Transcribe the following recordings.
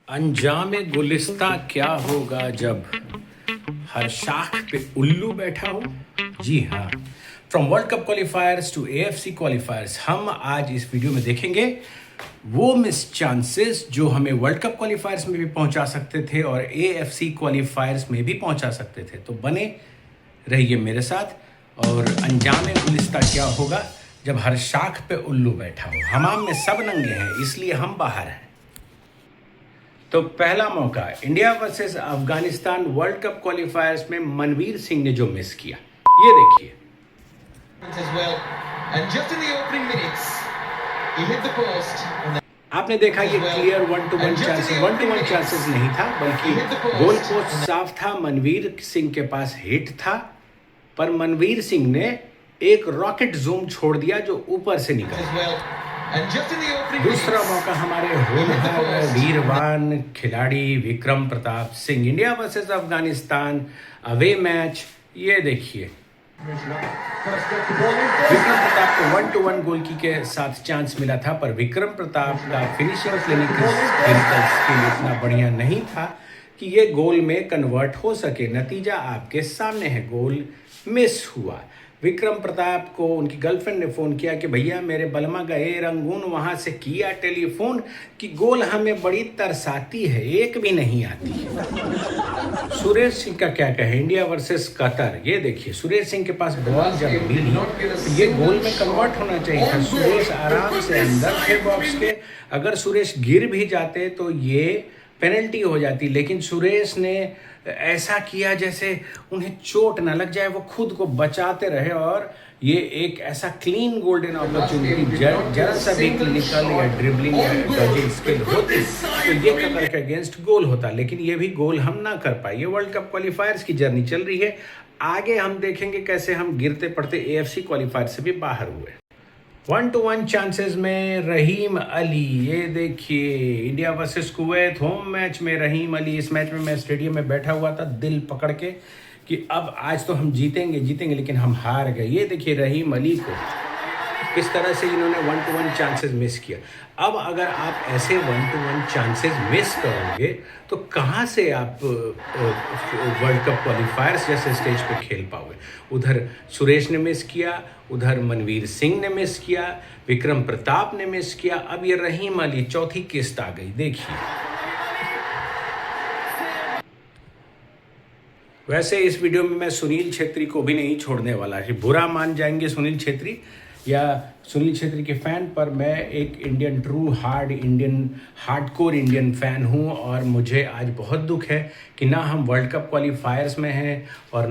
अंजाम गुलिस्ता क्या होगा जब हर शाख पे उल्लू बैठा हो। जी हाँ, from World Cup qualifiers to AFC qualifiers हम आज इस वीडियो में देखेंगे वो मिस चांसेस जो हमें वर्ल्ड कप क्वालिफायर्स में भी पहुंचा सकते थे और एएफसी क्वालिफायर्स में भी पहुंचा सकते थे। तो बने रहिए मेरे साथ। और अंजाम गुलिस्ता क्या होगा जब हर शाख पे उल्लू बैठा हो। हमाम में सब नंगे हैं इसलिए हम बाहर हैं। तो पहला मौका India versus Afghanistan world Cup क्वालिफायर्स में मनवीर सिंह ने जो मिस किया, ये देखिए। आपने देखा ये clear one two one chances नहीं था, बल्कि गोल पोस्ट साफ था। मनवीर सिंह के पास हिट था, पर मनवीर सिंह ने एक रॉकेट जूम छोड़ दिया जो ऊपर से निकला। दूसरा मौका हमारे होनहार वीरवान खिलाड़ी Vikram Pratap Singh, India versus Afghanistan away match. ये देखिए, विक्रम प्रताप को 1-1 गोल की के साथ चांस मिला था, पर विक्रम प्रताप का फिनिशिंग क्लिनिकल स्किल इतना बढ़िया नहीं था कि ये गोल में कन्वर्ट हो सके। नतीजा आपके सामने है, गोल मिस हुआ। विक्रम प्रताप को उनकी गर्लफ्रेंड ने फ़ोन किया कि भैया मेरे बलमा गए रंगून, वहाँ से किया टेलीफोन कि गोल हमें बड़ी तरसाती है, एक भी नहीं आती है। सुरेश सिंह का क्या कहे इंडिया वर्सेस कतर। ये देखिए, सुरेश सिंह के पास बॉल जब मिली तो ये गोल में कन्वर्ट होना चाहिए था। सुरेश आराम से अंदर थे बॉक्स के, अगर सुरेश गिर भी जाते तो ये पेनल्टी हो जाती, लेकिन सुरेश ने ऐसा किया जैसे उन्हें चोट ना लग जाए, वो खुद को बचाते रहे और ये एक ऐसा क्लीन गोल्डन अपॉर्चुनिटी, जरा सा भी क्लिनिकल या ड्रिबलिंग या डॉजिंग स्किल होती तो ये कतर के अगेंस्ट गोल होता, लेकिन ये भी गोल हम ना कर पाए। ये वर्ल्ड कप क्वालिफायर्स की जर्नी चल रही है, आगे हम देखेंगे कैसे हम गिरते पड़ते एएफसी क्वालिफायर से भी बाहर हुए। 1-1 चांसेस में रहीम अली, ये देखिए India versus Kuwait home match में रहीम अली। इस मैच में मैं स्टेडियम में बैठा हुआ था दिल पकड़ के कि अब आज तो हम जीतेंगे, लेकिन हम हार गए। ये देखिए रहीम अली को किस तरह से इन्होंने 1-1 चांसेस मिस किया। अब अगर आप ऐसे 1-1 चांसेस मिस करोगे तो कहाँ से आप वर्ल्ड कप क्वालिफायर्स जैसे स्टेज पे खेल पाओगे। उधर सुरेश ने मिस किया, उधर मनवीर सिंह ने मिस किया, विक्रम प्रताप ने मिस किया, अब ये रहीम अली, चौथी किस्त आ गई। देखिए, वैसे इस वीडियो में मैं सुनील छेत्री को भी नहीं छोड़ने वाला है। बुरा मान जाएंगे सुनील छेत्री या सुनील छेत्री के फ़ैन, पर मैं एक Indian true hardcore Indian fan हूँ और मुझे आज बहुत दुख है कि ना हम वर्ल्ड कप क्वालिफायर्स में हैं और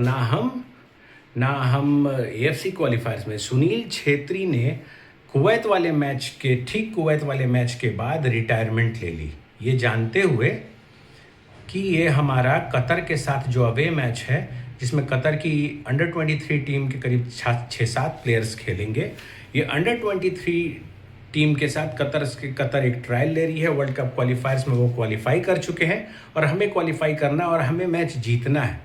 ना हम एएफसी क्वालिफायर्स में। सुनील छेत्री ने कुवैत वाले मैच के बाद रिटायरमेंट ले ली, ये जानते हुए कि ये हमारा कतर के साथ जो अवे मैच है, जिसमें कतर की अंडर 23 टीम के करीब 6-7 प्लेयर्स खेलेंगे। ये अंडर 23 टीम के साथ कतर एक ट्रायल ले रही है वर्ल्ड कप क्वालिफायर्स में। वो क्वालिफाई कर चुके हैं और हमें क्वालिफाई करना और हमें मैच जीतना है,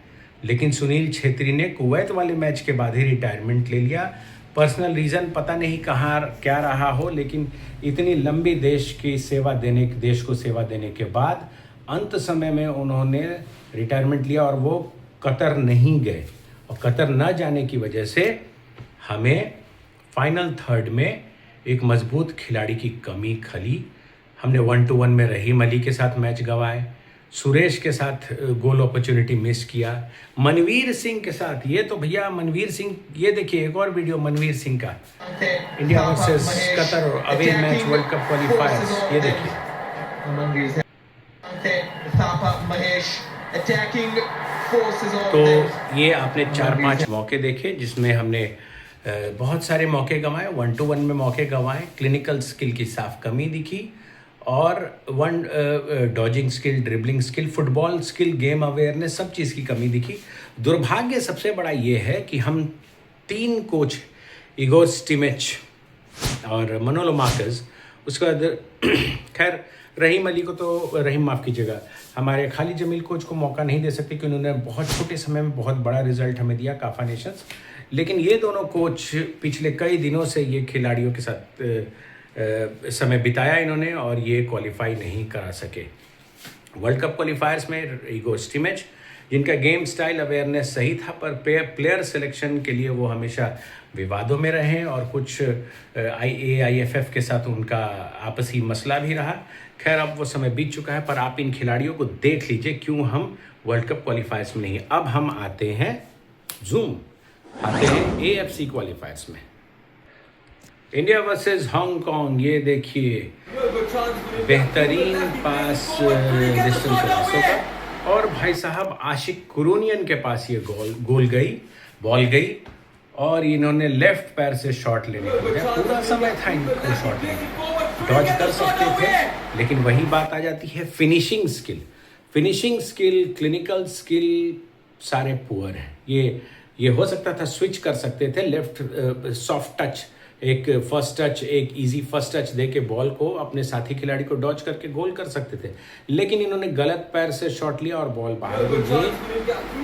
लेकिन सुनील छेत्री ने कुवैत वाले मैच के बाद ही रिटायरमेंट ले लिया। पर्सनल रीज़न पता नहीं कहाँ क्या रहा हो, लेकिन इतनी लंबी देश को सेवा देने के बाद अंत समय में उन्होंने रिटायरमेंट लिया और वो कतर नहीं गए। और कतर न जाने की वजह से हमें फाइनल थर्ड में एक मजबूत खिलाड़ी की कमी खली। हमने 1-1 में रहीम अली के साथ मैच गंवाए, सुरेश के साथ गोल अपॉर्चुनिटी मिस किया, मनवीर सिंह के साथ। ये तो भैया मनवीर सिंह, ये देखिए एक और वीडियो मनवीर सिंह का, India versus Qatar away match world Cup क्वालिफायर्स। ये देखिए, तो ये आपने 4-5 मौके देखे जिसमें हमने बहुत सारे मौके गंवाए, 1-1 में मौके गंवाए, क्लिनिकल स्किल की साफ कमी दिखी और dodging skill, dribbling skill, football skill, game awareness, सब चीज़ की कमी दिखी। दुर्भाग्य सबसे बड़ा ये है कि हम 3 कोच, इगोर स्टिमेच और मनोलो मार्कस, उसके बाद खैर रहीम अली को तो माफ़ कीजिएगा, हमारे खालिद जमील कोच को मौका नहीं दे सकते कि उन्होंने बहुत छोटे समय में बहुत बड़ा रिजल्ट हमें दिया काफा नेशंस। लेकिन ये दोनों कोच पिछले कई दिनों से ये खिलाड़ियों के साथ समय बिताया इन्होंने और ये क्वालिफाई नहीं करा सके। वर्ल्ड कप क्वालिफायर्स में इगो स्टिमेच, जिनका गेम स्टाइल अवेयरनेस सही था, पर प्लेयर सिलेक्शन के लिए वो हमेशा विवादों में रहे और कुछ IAIFF के साथ उनका आपसी मसला भी रहा। खैर, अब वो समय बीत चुका है, पर आप इन खिलाड़ियों को देख लीजिए क्यों हम वर्ल्ड कप क्वालिफायर्स में नहीं। अब हम आते हैं AFC क्वालिफायर्स में। इंडिया वर्सेस हांगकांग, ये देखिए बेहतरीन पास डिस्टेंस का, और भाई साहब आशिक कुरूनियन के पास ये बॉल गई और इन्होंने लेफ्ट पैर से शॉट लेने के लिए पूरा समय था इनको शॉट लेने, डॉज कर सकते थे, लेकिन वही बात आ जाती है फिनिशिंग स्किल, क्लिनिकल स्किल सारे पुअर हैं। ये हो सकता था स्विच कर सकते थे, लेफ्ट सॉफ्ट टच, एक फर्स्ट टच, एक इजी फर्स्ट टच दे के बॉल को अपने साथी खिलाड़ी को डॉज करके गोल कर सकते थे, लेकिन इन्होंने गलत पैर से शॉट लिया और बॉल बाहर गई।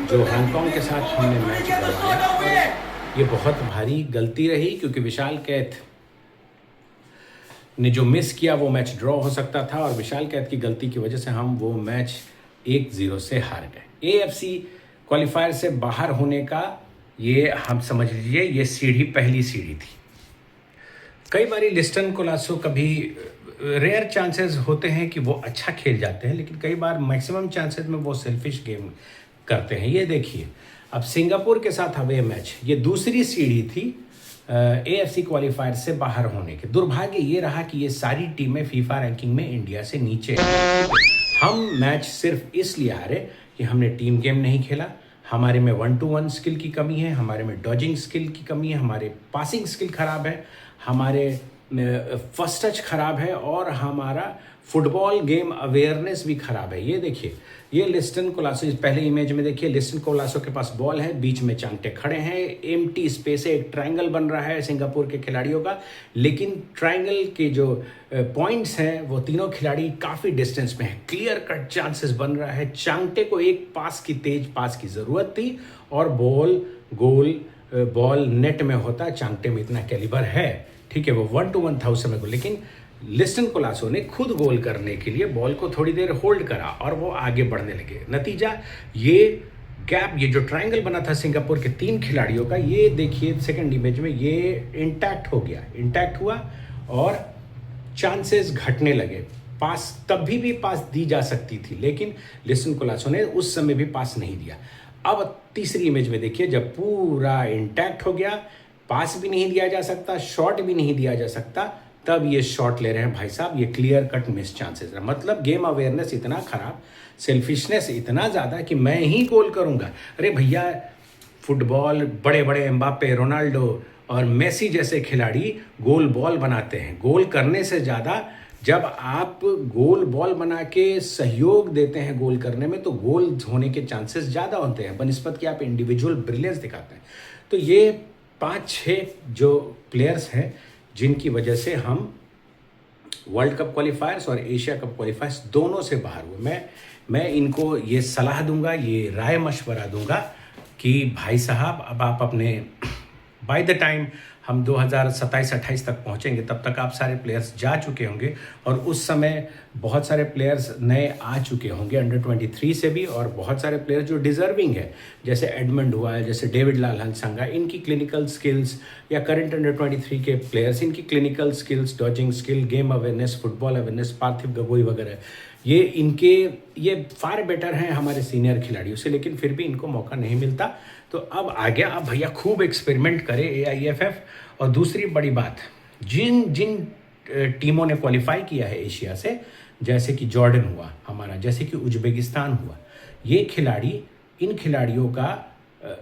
जो हांगकांग के साथ हमने मैच करवाया, ये बहुत भारी गलती रही, क्योंकि विशाल कैथ ने जो मिस किया वो मैच ड्रॉ हो सकता था, और विशाल कैथ की गलती की वजह से हम वो मैच 1-0 से हार गए। AFC क्वालिफायर से बाहर होने का ये हम समझ लीजिए ये पहली सीढ़ी थी। कई बारी लिस्टन कोलासो, कभी रेयर चांसेस होते हैं कि वो अच्छा खेल जाते हैं, लेकिन कई बार मैक्सिमम चांसेस में वो सेल्फिश गेम करते हैं। ये देखिए, अब सिंगापुर के साथ अवे मैच, ये दूसरी सीढ़ी थी AFC क्वालिफायर से बाहर होने के। दुर्भाग्य ये रहा कि ये सारी टीमें फीफा रैंकिंग में इंडिया से नीचे हैं। हम मैच सिर्फ इसलिए हारे कि हमने टीम गेम नहीं खेला, हमारे में 1-to-1 स्किल की कमी है, हमारे में डॉजिंग स्किल की कमी है, हमारे पासिंग स्किल खराब है, हमारे फर्स्ट टच खराब है, और हमारा फुटबॉल गेम अवेयरनेस भी खराब है। ये देखिए, ये लिस्टन कोलासो, पहले इमेज में देखिए लिस्टन कोलासो के पास बॉल है, बीच में चांटे खड़े हैं, एम्प्टी स्पेस है, एक ट्रायंगल बन रहा है सिंगापुर के खिलाड़ियों का, लेकिन ट्रायंगल के जो पॉइंट्स हैं वो तीनों खिलाड़ी काफ़ी डिस्टेंस में है, क्लियर कट चांसेस बन रहा है। चांटे को एक तेज पास की ज़रूरत थी, और बॉल नेट में होता, चांटे में इतना कैलिबर है, ठीक है, वो 1-to-1 था उस समय को, लेकिन लिस्टन कोलासो ने खुद गोल करने के लिए बॉल को थोड़ी देर होल्ड करा और वो आगे बढ़ने लगे। नतीजा, ये गैप, ये जो ट्रायंगल बना था सिंगापुर के 3 खिलाड़ियों का, ये देखिए सेकंड इमेज में, ये इंटैक्ट हुआ और चांसेस घटने लगे। पास तब भी पास दी जा सकती थी, लेकिन लिस्टन कोलासो ने उस समय भी पास नहीं दिया। अब तीसरी इमेज में देखिए, जब पूरा इंटैक्ट हो गया, पास भी नहीं दिया जा सकता, शॉट भी नहीं दिया जा सकता, तब ये शॉट ले रहे हैं भाई साहब। ये क्लियर कट मिस चांसेस है, मतलब गेम अवेयरनेस इतना खराब, सेल्फिशनेस इतना ज़्यादा कि मैं ही गोल करूँगा। अरे भैया, फुटबॉल बड़े बड़े एम्बाप्पे, रोनाल्डो और मेसी जैसे खिलाड़ी गोल बॉल बनाते हैं। गोल करने से ज़्यादा जब आप गोल बॉल बना के सहयोग देते हैं गोल करने में, तो गोल होने के चांसेस ज़्यादा होते हैं बनिस्बत कि आप इंडिविजुअल ब्रिलियंस दिखाते हैं। तो ये 5-6 जो प्लेयर्स हैं जिनकी वजह से हम वर्ल्ड कप क्वालिफायर्स और एशिया कप क्वालिफायर्स दोनों से बाहर हुए। मैं इनको ये सलाह दूंगा, ये राय मशवरा दूंगा कि भाई साहब, अब आप अपने बाय द टाइम हम 2027-28 तक पहुंचेंगे, तब तक आप सारे प्लेयर्स जा चुके होंगे, और उस समय बहुत सारे प्लेयर्स नए आ चुके होंगे अंडर 23 से भी, और बहुत सारे प्लेयर्स जो डिजर्विंग है, जैसे एडमंड हुआ है, जैसे डेविड लाल हंसंगा, इनकी क्लिनिकल स्किल्स, या करंट अंडर 23 के प्लेयर्स, इनकी clinical skills, dodging skill, game awareness, football awareness, Parthib Gogoi वगैरह, ये फार बेटर हैं हमारे सीनियर खिलाड़ियों से, लेकिन फिर भी इनको मौका नहीं मिलता। तो अब आ गया, अब भैया खूब एक्सपेरिमेंट करे AIFF। और दूसरी बड़ी बात, जिन टीमों ने क्वालिफाई किया है एशिया से, जैसे कि जॉर्डन हुआ हमारा, जैसे कि उज्बेकिस्तान हुआ, ये खिलाड़ी, इन खिलाड़ियों का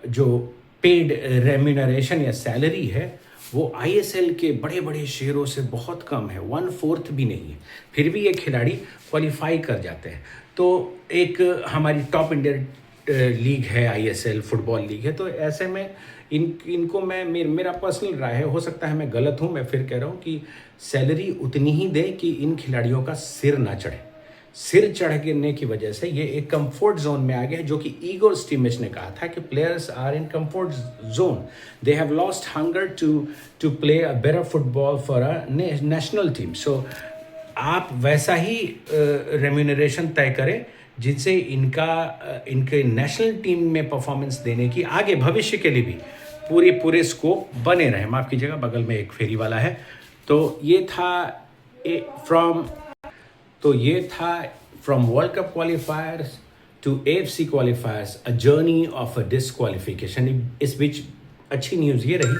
जो पेड रेम्यूनरेशन या सैलरी है वो ISL के बड़े बड़े शेयरों से बहुत कम है, 1/4 भी नहीं है, फिर भी ये खिलाड़ी क्वालिफाई कर जाते हैं। तो एक हमारी टॉप इंडियन लीग है ISL फुटबॉल लीग है, तो ऐसे में इनको मेरा पर्सनल राय है, हो सकता है मैं गलत हूँ, मैं फिर कह रहा हूँ कि सैलरी उतनी ही दे कि इन खिलाड़ियों का सिर ना चढ़े। सिर चढ़ गिरने की वजह से ये एक कंफर्ट जोन में आ गया है, जो कि ईगो स्टीमेच ने कहा था कि players are in comfort zone, they have lost hunger to play a better football for a national team. So आप वैसा ही रेम्यूनरेशन तय करें जिनसे इनके नेशनल टीम में परफॉर्मेंस देने की आगे भविष्य के लिए भी पूरे स्कोप बने रहे। माफ़ कीजिएगा, बगल में एक फेरी वाला है। तो ये था from World Cup qualifiers to AFC qualifiers, a journey of a disqualification. इस बीच अच्छी न्यूज़ ये रही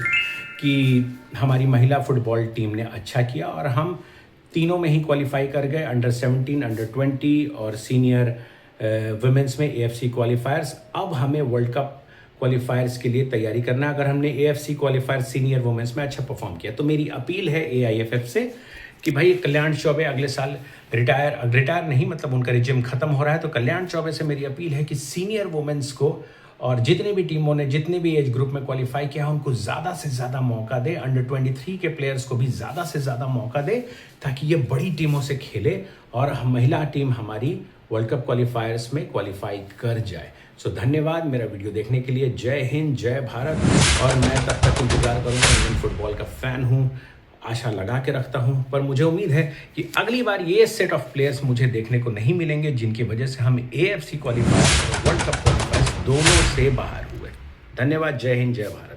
कि हमारी महिला फुटबॉल टीम ने अच्छा किया और हम तीनों में ही क्वालिफाई कर गए, अंडर 17, अंडर 20 और सीनियर वुमेंस में AFC क्वालिफायर्स। अब हमें वर्ल्ड कप क्वालिफायर्स के लिए तैयारी करना। अगर हमने AFC क्वालिफायर सीनियर वुमेंस में अच्छा परफॉर्म किया तो मेरी अपील है AIFF से कि भाई कल्याण चौबे अगले साल रिटायर नहीं, मतलब उनका रिजिम खत्म हो रहा है, तो कल्याण चौबे से मेरी अपील है कि सीनियर वुमेन्स को और जितने भी टीमों ने जितने भी एज ग्रुप में क्वालिफाई किया उनको ज़्यादा से ज़्यादा मौका दे। अंडर 23 के प्लेयर्स को भी ज़्यादा से ज़्यादा मौका दे ताकि ये बड़ी टीमों से खेले और महिला टीम हमारी वर्ल्ड कप क्वालिफायर्स में क्वालिफाई कर जाए। सो धन्यवाद मेरा वीडियो देखने के लिए। जय हिंद, जय भारत। और मैं तब तक इंतजार करूँगा, इंडियन फुटबॉल का फ़ैन हूँ, आशा लगा के रखता हूँ, पर मुझे उम्मीद है कि अगली बार ये सेट ऑफ प्लेयर्स मुझे देखने को नहीं मिलेंगे जिनकी वजह से हम AFC क्वालिफायर और वर्ल्ड कप क्वालिफायर्स दोनों से बाहर हुए। धन्यवाद, जय हिंद, जय भारत।